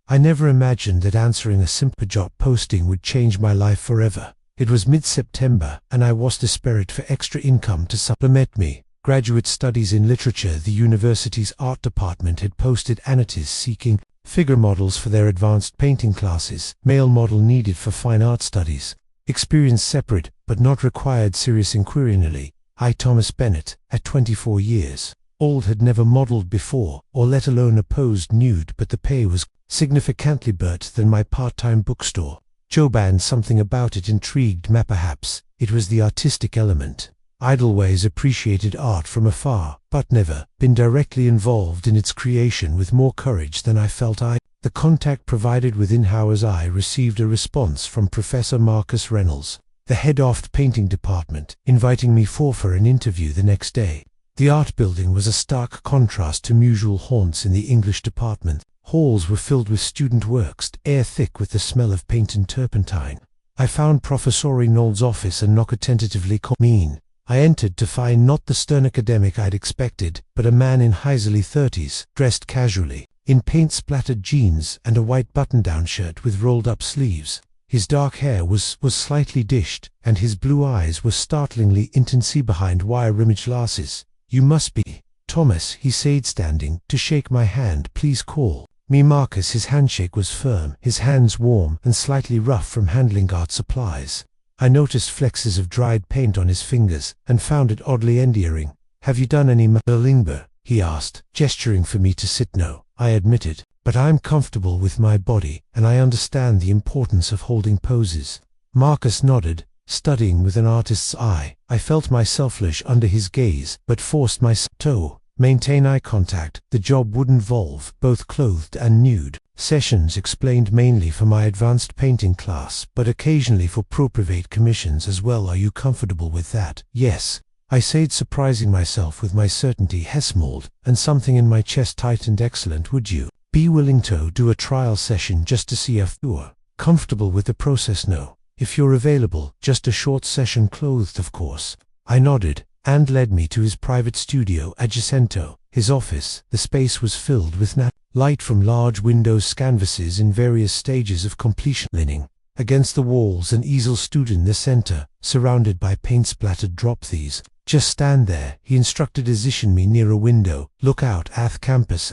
I never imagined that answering a simple job posting would change my life forever. It was mid-September, and I was desperate for extra income to supplement me. Graduate studies in literature. The university's art department had posted annotators seeking figure models for their advanced painting classes. Male model needed for fine art studies. Experience separate, but not required. Serious inquiringly. I, Thomas Bennett, at 24 years old, had never modeled before, or let alone a posed nude, but the pay was significantly better than my part-time bookstore job, and something about it intrigued me. Perhaps it was the artistic element. I'd always appreciated art from afar, but never been directly involved in its creation with more courage than I felt. The contact provided within hours. I received a response from Professor Marcus Reynolds, the head of the painting department, inviting me for an interview the next day. The art building was a stark contrast to usual haunts in the English department. Halls were filled with student works, air thick with the smell of paint and turpentine. I found Professor Reynolds' office and knocked tentatively. I entered to find not the stern academic I'd expected, but a man in his early 30s, dressed casually, in paint-splattered jeans and a white button-down shirt with rolled-up sleeves. His dark hair was slightly dished, and his blue eyes were startlingly intense behind wire-rimmed glasses. "You must be Thomas," he said, standing to shake my hand. "Please call me Marcus." His handshake was firm, his hands warm and slightly rough from handling art supplies. I noticed flecks of dried paint on his fingers, and found it oddly endearing. "Have you done any modeling?" he asked, gesturing for me to sit. "No," I admitted, "but I'm comfortable with my body, and I understand the importance of holding poses." Marcus nodded, studying with an artist's eye. I felt myself flush under his gaze, but forced myself to maintain eye contact. The job would involve both clothed and nude sessions, explained, mainly for my advanced painting class, but occasionally for pro-private commissions as well. "Are you comfortable with that?" "Yes," I said, surprising myself with my certainty. He smiled, and something in my chest tightened. "Excellent. Would you be willing to do a trial session just to see if you're comfortable with the process?" "No. If you're available, just a short session, clothed, of course." I nodded, and led me to his private studio adjacent to his office. The space was filled with light from large windows, canvases in various stages of completion leaning against the walls, an easel stood in the center, surrounded by paint-splattered drop. "These just stand there," he instructed, positioning me near a window. "Look out at campus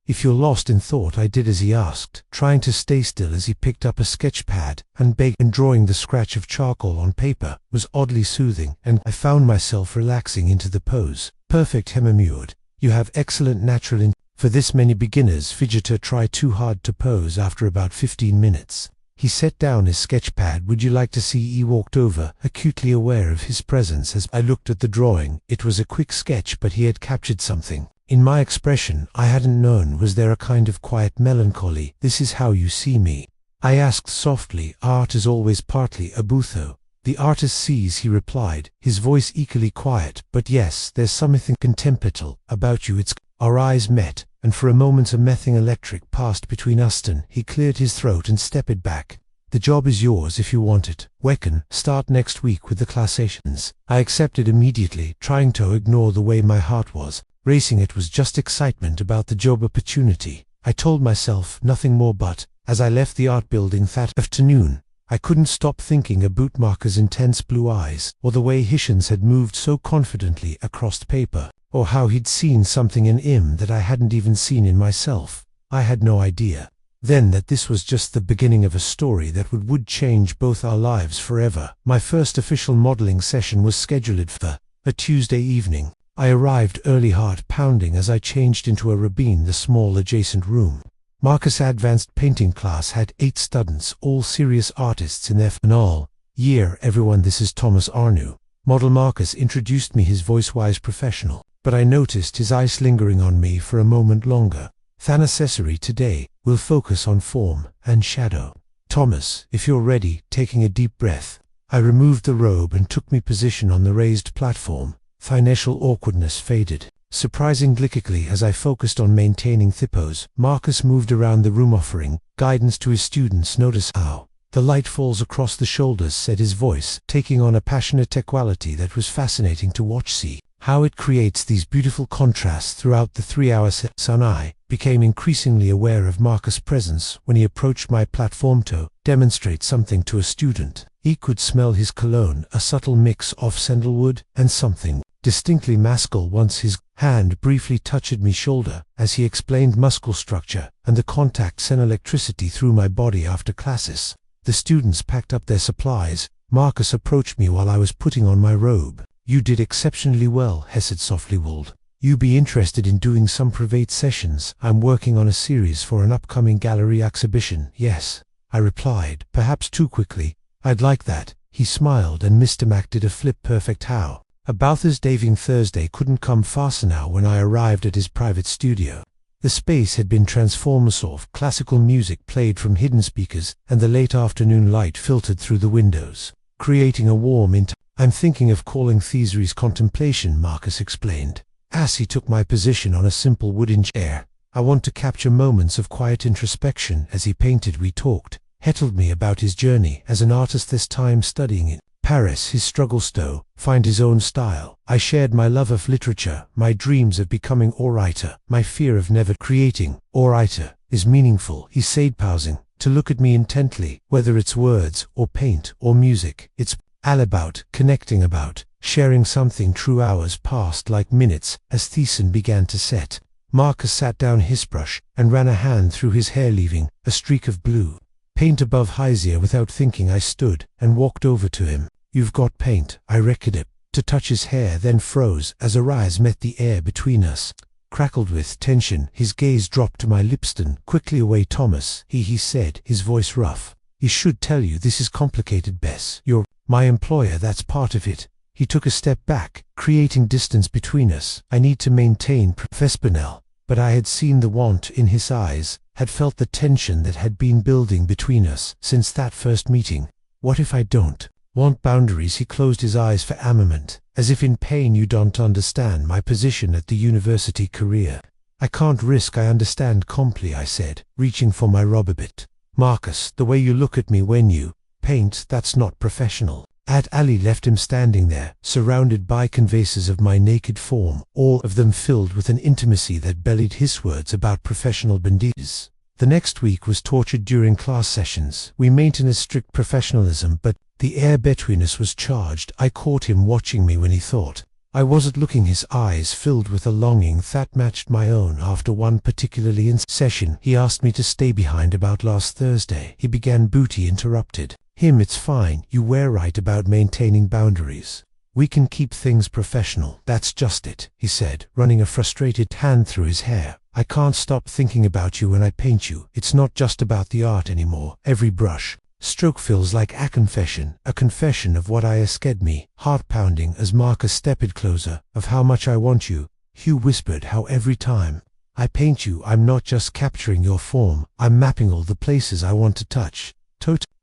if you're lost in thought." I did as he asked, trying to stay still as he picked up a sketch pad and began drawing. The scratch of charcoal on paper was oddly soothing, and I found myself relaxing into the pose. "Perfect," he murmured. "You have excellent natural for this. Many beginners fidgeter try too hard to pose after about 15 minutes. He set down his sketch pad. "Would you like to see?" He walked over, acutely aware of his presence as I looked at the drawing. It was a quick sketch, but he had captured something in my expression I hadn't known. Was there a kind of quiet melancholy? "This is how you see me?" I asked softly. "Art is always partly a boutho the artist sees," he replied, his voice equally quiet. "But yes, there's something contemplative about you." Our eyes met, and for a moment a mething electric passed between us. Then he cleared his throat and stepped back. "The job is yours if you want it. We can start next week with the class sessions." I accepted immediately, trying to ignore the way my heart was racing. It was just excitement about the job opportunity. I told myself nothing more, but as I left the art building that afternoon, I couldn't stop thinking about Marcus' intense blue eyes, or the way his hands had moved so confidently across the paper, or how he'd seen something in him that I hadn't even seen in myself. I had no idea then that this was just the beginning of a story that would change both our lives forever. My first official modeling session was scheduled for a Tuesday evening. I arrived early, heart pounding, as I changed into a Rabin, the small adjacent room. Marcus' advanced painting class had 8 students, all serious artists in their final year. "Everyone, this is Thomas Arnoux." Model Marcus introduced me, his voice wise professional, but I noticed his eyes lingering on me for a moment longer. "Than accessory today, we'll focus on form and shadow. Thomas, if you're ready." Taking a deep breath, I removed the robe and took my position on the raised platform. The initial awkwardness faded, surprisingly quickly, as I focused on maintaining the pose. Marcus moved around the room, offering guidance to his students. "Notice how the light falls across the shoulders," said his voice, taking on a passionate quality that was fascinating to watch. "See how it creates these beautiful contrasts throughout the 3-hour session. I became increasingly aware of Marcus' presence when he approached my platform to demonstrate something to a student. He could smell his cologne, a subtle mix of sandalwood and something distinctly masculine. Once his hand briefly touched my shoulder as he explained muscle structure, and the contact sent electricity through my body. After classes, the students packed up their supplies. Marcus approached me while I was putting on my robe. "You did exceptionally well," he said softly. "Would you be interested in doing some private sessions? I'm working on a series for an upcoming gallery exhibition." "Yes," I replied, perhaps too quickly. "I'd like that." He smiled, and Mr. Mac did a flip perfect. How about this Daving Thursday couldn't come faster now when I arrived at his private studio. The space had been transformed. Soft classical music played from hidden speakers, and the late afternoon light filtered through the windows, creating a warm "I'm thinking of calling Theseries Contemplation," Marcus explained, as he took my position on a simple wooden chair. "I want to capture moments of quiet introspection." As he painted, we talked. He told me about his journey as an artist, this time studying in Paris, his struggles to find his own style. I shared my love of literature, my dreams of becoming a writer, my fear of never creating. "A writer is meaningful," he said, pausing to look at me intently. "Whether it's words or paint or music, it's all about connecting, about sharing something true." Hours passed like minutes as Thiessen began to set. Marcus sat down his brush and ran a hand through his hair, leaving a streak of blue paint above his ear. Without thinking, I stood and walked over to him. "You've got paint," I reckoned to touch his hair, then froze as our eyes met. The air between us crackled with tension. His gaze dropped to my lips, then quickly away. "Thomas," he said, his voice rough, "he should tell you this is complicated, Bess. You're my employer, that's part of it." He took a step back, creating distance between us. I need to maintain professional, but I had seen the want in his eyes, had felt the tension that had been building between us since that first meeting. "What if I don't want boundaries?" He closed his eyes for a moment, as if in pain. "You don't understand my position at the university career. I can't risk." "I understand completely," I said, reaching for my rubber bit. "Marcus, the way you look at me when you paint, that's not professional." Ali left him standing there, surrounded by canvases of my naked form, all of them filled with an intimacy that belied his words about professional banditas. The next week was tortured during class sessions. We maintained a strict professionalism, but the air between us was charged. I caught him watching me when he thought I wasn't looking, his eyes filled with a longing that matched my own. After one particularly intense session, he asked me to stay behind. "About last Thursday," he began. Booty interrupted him. "It's fine, you were right about maintaining boundaries. We can keep things professional." "That's just it," he said, running a frustrated hand through his hair. "I can't stop thinking about you when I paint you. It's not just about the art anymore. Every brush stroke feels like a confession of what I scared me." Heart pounding as Marcus stepped closer. "Of how much I want you," Hugh whispered. "How every time I paint you, I'm not just capturing your form, I'm mapping all the places I want to touch."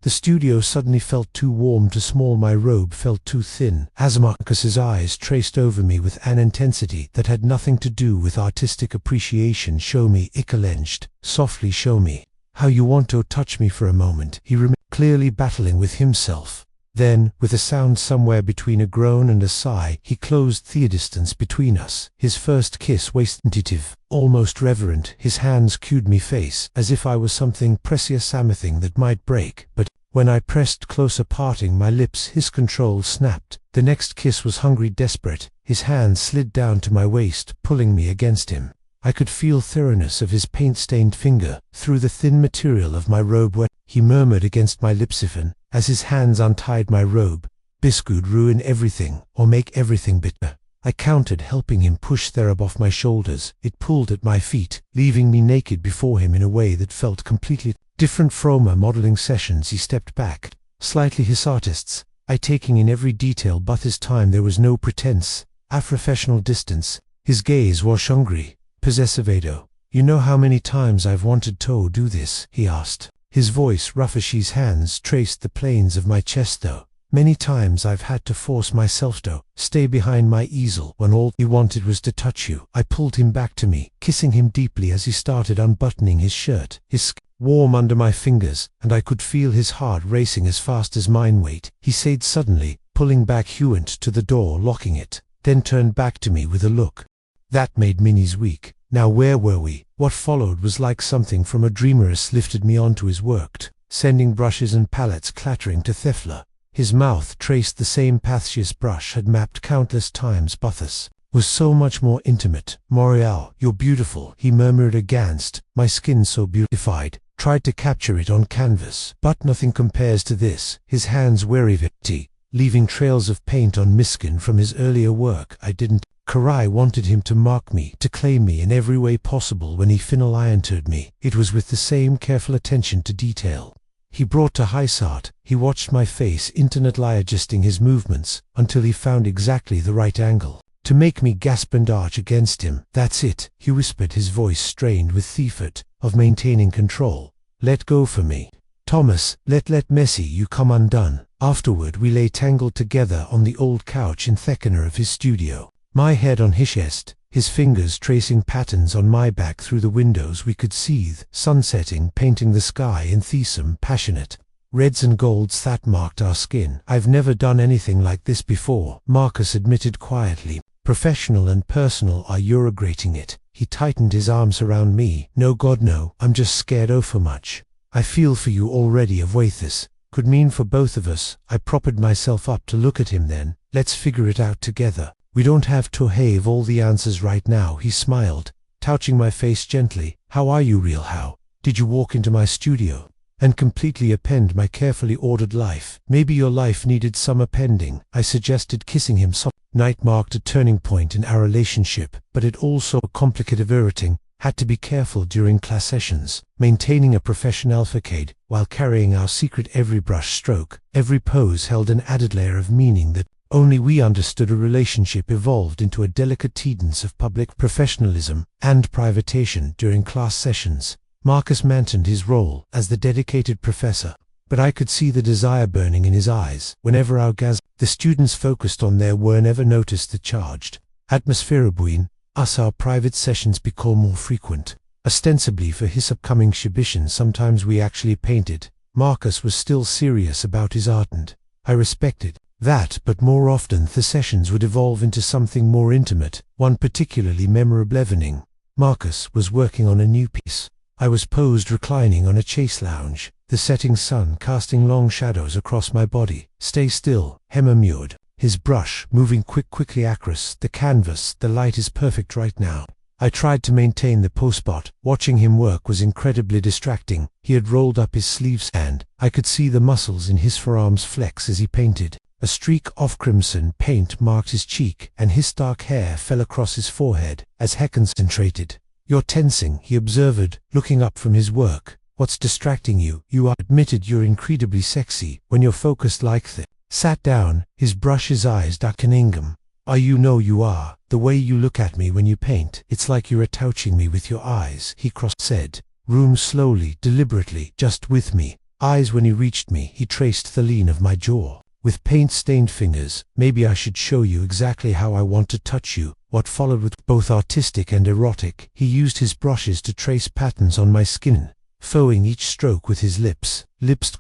The studio suddenly felt too warm, too small. My robe felt too thin, as Marcus's eyes traced over me with an intensity that had nothing to do with artistic appreciation. "Show me," he challenged softly. "Show me how you want to touch me." For a moment, he remained, clearly battling with himself. Then, with a sound somewhere between a groan and a sigh, he closed the distance between us. His first kiss was tentative, almost reverent. His hands cued me face, as if I was something precious, something that might break. But when I pressed closer, parting my lips, his control snapped. The next kiss was hungry, desperate. His hand slid down to my waist, pulling me against him. I could feel the thoroughness of his paint-stained finger through the thin material of my robe. "Wet," he murmured against my lips, as his hands untied my robe. "Biscuit ruin everything, or make everything bitter." I countered, helping him push the robe off my shoulders. It pulled at my feet, leaving me naked before him in a way that felt completely different from our modeling sessions. He stepped back, slightly his artists, I taking in every detail, but this time there was no pretense, a professional distance. His gaze was hungry, possessive. "You know how many times I've wanted to do this?" he asked. His voice rough as his hands traced the planes of my chest. "Many times I've had to force myself to stay behind my easel when all he wanted was to touch you." I pulled him back to me, kissing him deeply as he started unbuttoning his shirt. His skin warm under my fingers, and I could feel his heart racing as fast as mine. "Wait," he said suddenly, pulling back. He went to the door, locking it then turned back to me with a look that made Minnie's week. Now where were we? What followed was like something from a dream. Lifted me onto his work, sending brushes and palettes clattering to Thefla. His mouth traced the same paths his brush had mapped countless times. Buthus was so much more intimate. Moriel, you're beautiful, he murmured aghast, my skin so beautified. Tried to capture it on canvas, but nothing compares to this. His hands were empty, leaving trails of paint on my skin from his earlier work. I didn't. Karai wanted him to mark me, to claim me in every way possible. When he finally entered me, it was with the same careful attention to detail he brought to Hysart. He watched my face intently, adjusting his movements until he found exactly the right angle to make me gasp and arch against him. That's it, he whispered, his voice strained with the effort of maintaining control. Let go for me, Thomas, let Messi you come undone. Afterward we lay tangled together on the old couch in the corner of his studio. My head on his chest, his fingers tracing patterns on my back. Through the windows we could see the sun setting, painting the sky in some passionate reds and golds that marked our skin. I've never done anything like this before, Marcus admitted quietly. Professional and personal, are you regretting it? He tightened his arms around me. No God no, I'm just scared for much. I feel for you already of what this could mean for both of us. I propped myself up to look at him. Then, let's figure it out together. We don't have to have all the answers right now, he smiled, touching my face gently. How are you real? How did you walk into my studio and completely append my carefully ordered life? Maybe your life needed some appending, I suggested, kissing him softly. Night marked a turning point in our relationship, but it also complicated everything. Had to be careful during class sessions, maintaining a professional facade while carrying our secret. Every brush stroke, every pose held an added layer of meaning that only we understood. A relationship evolved into a delicate cadence of public professionalism and privatation. During class sessions, Marcus maintained his role as the dedicated professor, but I could see the desire burning in his eyes. Whenever the students focused on their work, never noticed the charged atmosphere between us. Our private sessions became more frequent, ostensibly for his upcoming exhibition. Sometimes we actually painted. Marcus was still serious about his art, and I respected that, but more often the sessions would evolve into something more intimate. One particularly memorable evening, Marcus was working on a new piece. I was posed reclining on a chaise lounge, the setting sun casting long shadows across my body. Stay still, he murmured, his brush moving quickly across the canvas. The light is perfect right now. I tried to maintain the pose, but watching him work was incredibly distracting. He had rolled up his sleeves and I could see the muscles in his forearms flex as he painted. A streak of crimson paint marked his cheek, and his dark hair fell across his forehead as he concentrated. You're tensing, he observed, looking up from his work. What's distracting you? You are. Admitted, you're incredibly sexy when you're focused like that. Sat down, his brush, his eyes darkening him. You know you are. The way you look at me when you paint, it's like you're touching me with your eyes, he said. Room slowly, deliberately, just with me. Eyes. When he reached me, he traced the line of my jaw with paint-stained fingers. Maybe I should show you exactly how I want to touch you. What followed was both artistic and erotic. He used his brushes to trace patterns on my skin, following each stroke with his lips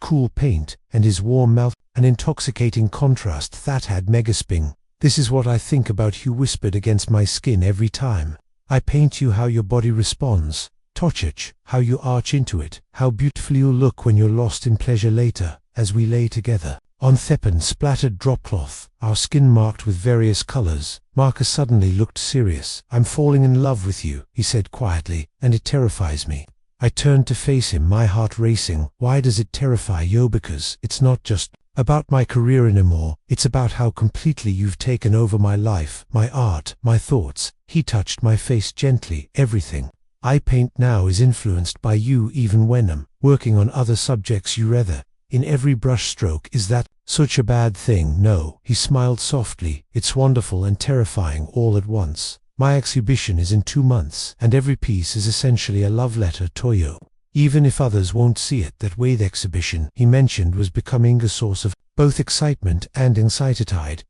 cool paint, and his warm mouth, an intoxicating contrast that had megasping. This is what I think about, he whispered against my skin. Every time I paint you, how your body responds. Touch it, how you arch into it, how beautiful you look when you're lost in pleasure. Later, as we lay together on Thepan splattered dropcloth, our skin marked with various colors, Marcus suddenly looked serious. I'm falling in love with you, he said quietly, and it terrifies me. I turned to face him, my heart racing. Why does it terrify you? Because it's not just about my career anymore, it's about how completely you've taken over my life, my art, my thoughts. He touched my face gently. Everything I paint now is influenced by you, even when I'm working on other subjects you rather. In every brush stroke. Is that such a bad thing? No, he smiled softly. It's wonderful and terrifying all at once. My exhibition is in 2 months, and every piece is essentially a love letter to you. Even if others won't see it that way. The exhibition, he mentioned, was becoming a source of both excitement and anxiety.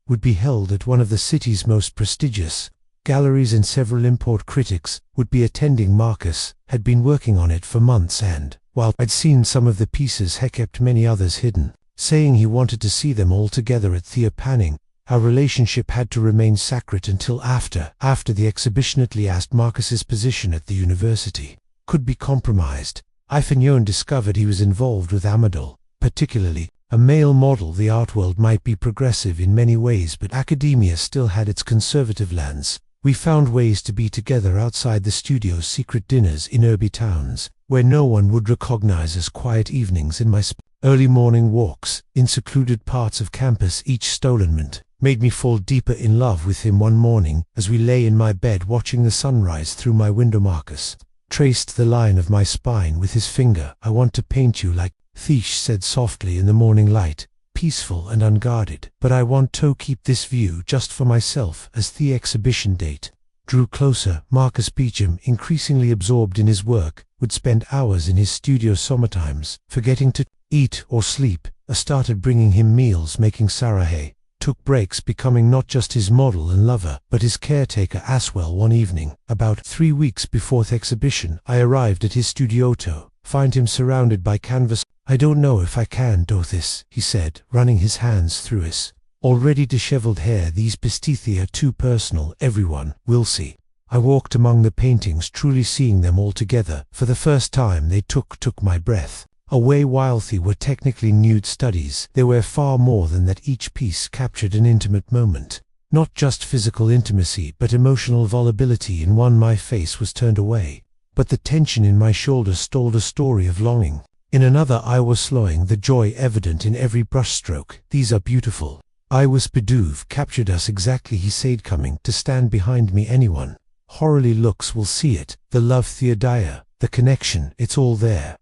Would be held at one of the city's most prestigious galleries, and several import critics would be attending. Marcus had been working on it for months, and while I'd seen some of the pieces, he kept many others hidden, saying he wanted to see them all together at the opening. Our relationship had to remain sacred until after the exhibition at asked Marcus's position at the university could be compromised. I Fignon discovered he was involved with Amador, particularly a male model. The art world might be progressive in many ways, but academia still had its conservative lens. We found ways to be together outside the studio's secret dinners in urban towns, where no one would recognize us, quiet evenings in my early morning walks in secluded parts of campus. Each stolen moment made me fall deeper in love with him. One morning, as we lay in my bed watching the sunrise through my window, Marcus traced the line of my spine with his finger. "I want to paint you like," Thish said softly in the morning light, peaceful and unguarded. "But I want to keep this view just for myself." As the exhibition date drew closer, Marcus Beecham, increasingly absorbed in his work, would spend hours in his studio, sometimes forgetting to eat or sleep. I started bringing him meals, making sarahe, took breaks, becoming not just his model and lover, but his caretaker as well. One evening, about 3 weeks before the exhibition, I arrived at his studio to find him surrounded by canvas. "I don't know if I can do this," he said, running his hands through his already disheveled hair. "These pieces are too personal. Everyone will see." I walked among the paintings, truly seeing them all together. For the first time they took my breath away. While they were technically nude studies, they were far more than that. Each piece captured an intimate moment, not just physical intimacy, but emotional vulnerability. In one, my face was turned away, but the tension in my shoulders told a story of longing. In another, I was slowing, the joy evident in every brushstroke. "These are beautiful." I whispered. "You've captured us exactly," he said, coming to stand behind me. "Anyone horribly looks will see it. The love, the idea, the connection, it's all there."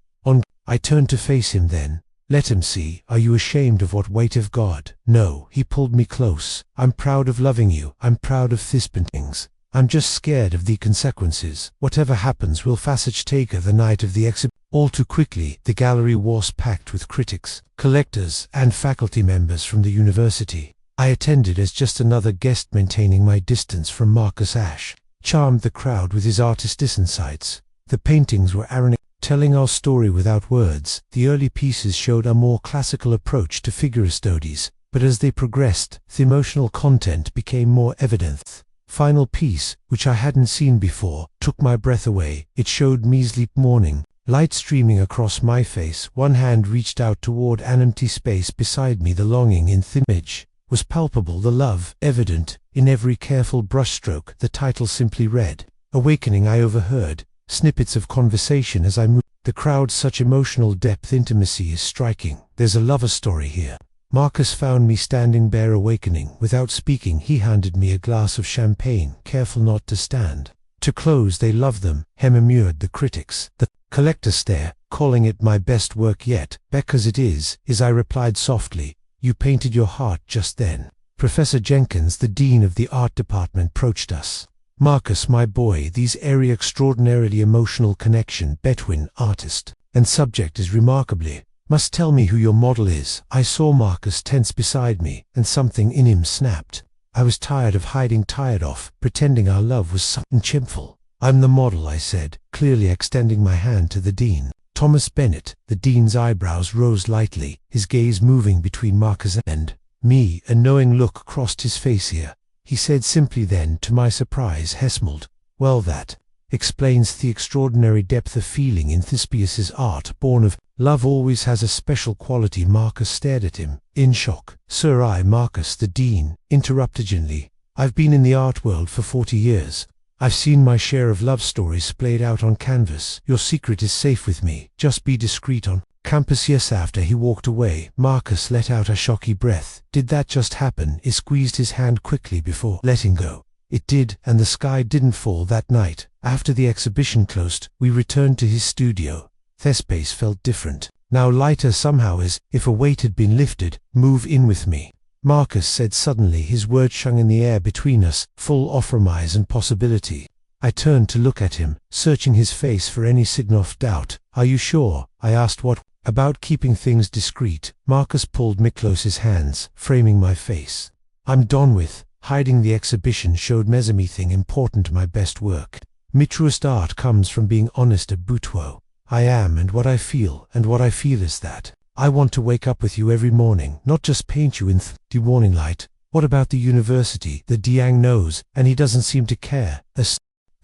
I turned to face him then. "Let him see. Are you ashamed of what weight of God?" "No." He pulled me close. "I'm proud of loving you. I'm proud of these paintings. I'm just scared of the consequences. Whatever happens, will facets take the night of the exhibition?" All too quickly, the gallery was packed with critics, collectors, and faculty members from the university. I attended as just another guest, maintaining my distance from Marcus. Ashe charmed the crowd with his artistic insights. The paintings were ironic, telling our story without words. The early pieces showed a more classical approach to figure studies, but as they progressed, the emotional content became more evident. Final piece, which I hadn't seen before, took my breath away. It showed me sleep morning, light streaming across my face. One hand reached out toward an empty space beside me. The longing in the image was palpable, the love evident in every careful brushstroke. The title simply read, "Awakening." I overheard snippets of conversation as I moved the crowd. Such emotional depth, intimacy is striking. "There's a lover story here." Marcus found me standing bare, awakening. Without speaking, he handed me a glass of champagne, careful not to stand too close. "They love them," murmured the critics. The collectors there, calling it my best work yet. "Because it is," I replied softly. "You painted your heart just then." Professor Jenkins, the dean of the art department, approached us. "Marcus, my boy, these area extraordinarily emotional connection between artist and subject is remarkably. Must tell me who your model is." I saw Marcus tense beside me, and something in him snapped. I was tired of hiding, tired of pretending our love was something shameful. "I'm the model," I said, clearly extending my hand to the dean. "Thomas Bennett." The dean's eyebrows rose lightly, his gaze moving between Marcus and me. A knowing look crossed his face. "Here," he said simply. Then, to my surprise, he smiled. "Well, that explains the extraordinary depth of feeling in Thespius's art. Born of love always has a special quality." Marcus stared at him, in shock. "Sir," Marcus, the dean, interrupted gently. "I've been in the art world for 40 years. I've seen my share of love stories played out on canvas. Your secret is safe with me. Just be discreet on campus." Yes. After he walked away, Marcus let out a shocky breath. "Did that just happen?" He squeezed his hand quickly before letting go. "It did, and the sky didn't fall that night." After the exhibition closed, we returned to his studio. The space felt different, now lighter somehow, as if a weight had been lifted. "Move in with me," Marcus said suddenly, his words hung in the air between us, full of promise and possibility. I turned to look at him, searching his face for any signal of doubt. "Are you sure?" I asked. "What about keeping things discreet?" Marcus pulled me close, his hands framing my face. "I'm done with hiding. The exhibition showed me something important. My best work, my truest art, comes from being honest about who I am and what I feel. And what I feel is that I want to wake up with you every morning, not just paint you in the morning light, What about the university? The Diang knows, and he doesn't seem to care.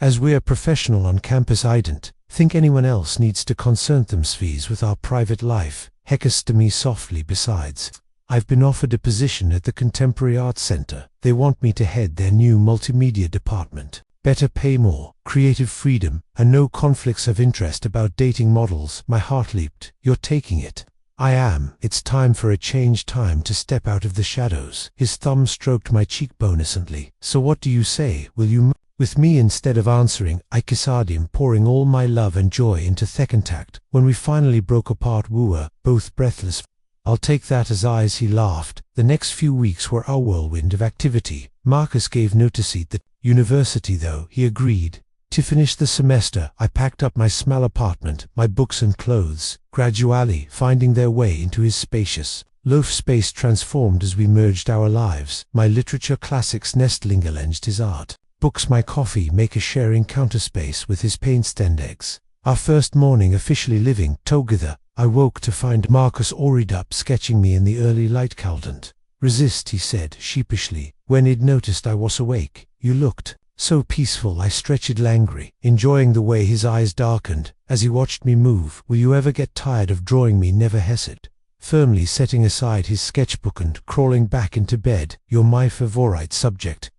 As we're professional on campus, I don't think anyone else needs to concern themselves with our private life. Heckes to me softly. Besides, I've been offered a position at the Contemporary Arts Center. They want me to head their new multimedia department. Better pay, more creative freedom, and no conflicts of interest about dating models. My heart leaped. You're taking it? I am. It's time for a change, time to step out of the shadows. His thumb stroked my cheekbone innocently. So what do you say? Will you with me? Instead of answering, I kissed him, pouring all my love and joy into contact. When we finally broke apart, we were both breathless. I'll take that as eyes, he laughed. The next few weeks were our whirlwind of activity. Marcus gave notice at the university, though he agreed. To finish the semester, I packed up my small apartment, my books and clothes, gradually finding their way into his spacious loft. Space transformed as we merged our lives. My literature classics nestling against his art books, my coffee maker sharing counter space with his paint stand eggs. Our first morning officially living together, I woke to find Marcus already up sketching me in the early light. Couldn't resist, he said sheepishly, when he'd noticed I was awake. You looked so peaceful. I stretched languidly, enjoying the way his eyes darkened as he watched me move. Will you ever get tired of drawing me? Never hesitate. Firmly setting aside his sketchbook and crawling back into bed. You're my favorite subject,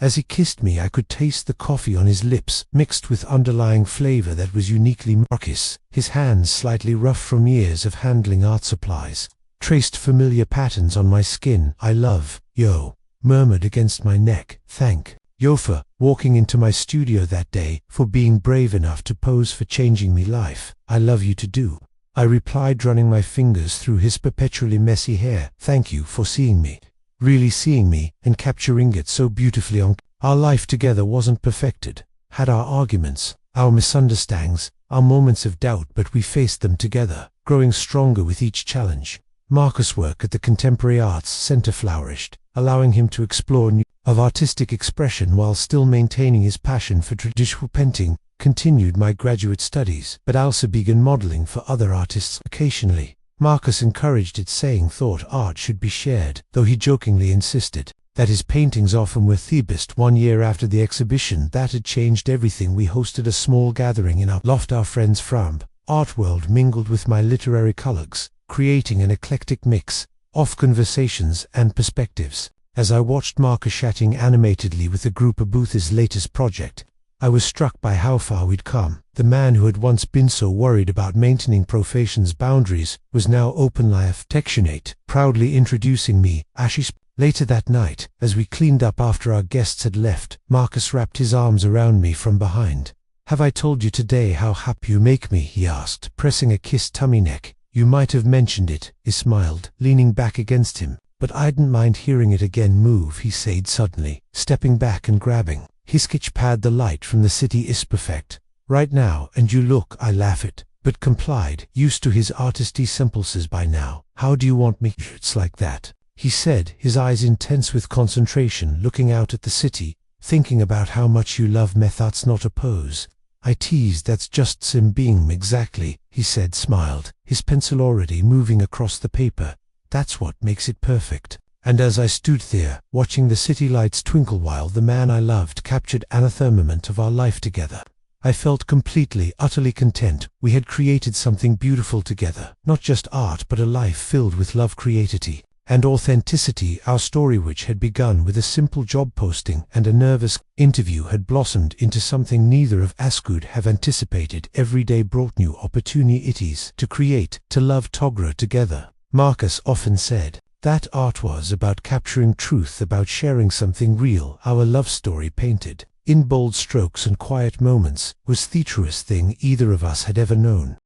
As he kissed me, I could taste the coffee on his lips, mixed with underlying flavor that was uniquely Marcus. His hands, slightly rough from years of handling art supplies, traced familiar patterns on my skin. I love yo, murmured against my neck. Thank yo for walking into my studio that day, for being brave enough to pose, for changing me life. I love you to do, I replied, running my fingers through his perpetually messy hair. Thank you for seeing me, really seeing me, and capturing it so beautifully on. Our life together wasn't perfected, had our arguments, our misunderstandings, our moments of doubt, but we faced them together, growing stronger with each challenge. Marcus' work at the Contemporary Arts Center flourished, allowing him to explore new of artistic expression while still maintaining his passion for traditional painting. Continued my graduate studies, but also began modeling for other artists occasionally. Marcus encouraged it, saying thought art should be shared, though he jokingly insisted that his paintings often were the best. 1 year after the exhibition that had changed everything, we hosted a small gathering in our loft. Our friends from art world mingled with my literary colleagues, creating an eclectic mix of conversations and perspectives. As I watched Marcus chatting animatedly with a group about his latest project, I was struck by how far we'd come. The man who had once been so worried about maintaining profession's boundaries was now openly affectionate, proudly introducing me as he Later that night, as we cleaned up after our guests had left, Marcus wrapped his arms around me from behind. Have I told you today how happy you make me? He asked, pressing a kissed tummy neck. You might have mentioned it, he smiled, leaning back against him. But I didn't mind hearing it again. Move, he said suddenly, stepping back and grabbing his sketch pad. The light from the city is perfect right now, and you look, I laughed, but complied, used to his artisty simples by now. How do you want me? It's like that, he said, his eyes intense with concentration, looking out at the city, thinking about how much you love me. That's not a pose, I teased. That's just sim being exactly, he said, smiled, his pencil already moving across the paper. That's what makes it perfect. And as I stood there, watching the city lights twinkle while the man I loved captured an firmament of our life together, I felt completely, utterly content. We had created something beautiful together, not just art but a life filled with love, creativity, and authenticity. Our story, which had begun with a simple job posting and a nervous interview, had blossomed into something neither of us could have anticipated. Every day brought new opportunities to create, to love, to grow together. Marcus often said that art was about capturing truth, about sharing something real. Our love story, painted in bold strokes and quiet moments, was the truest thing either of us had ever known.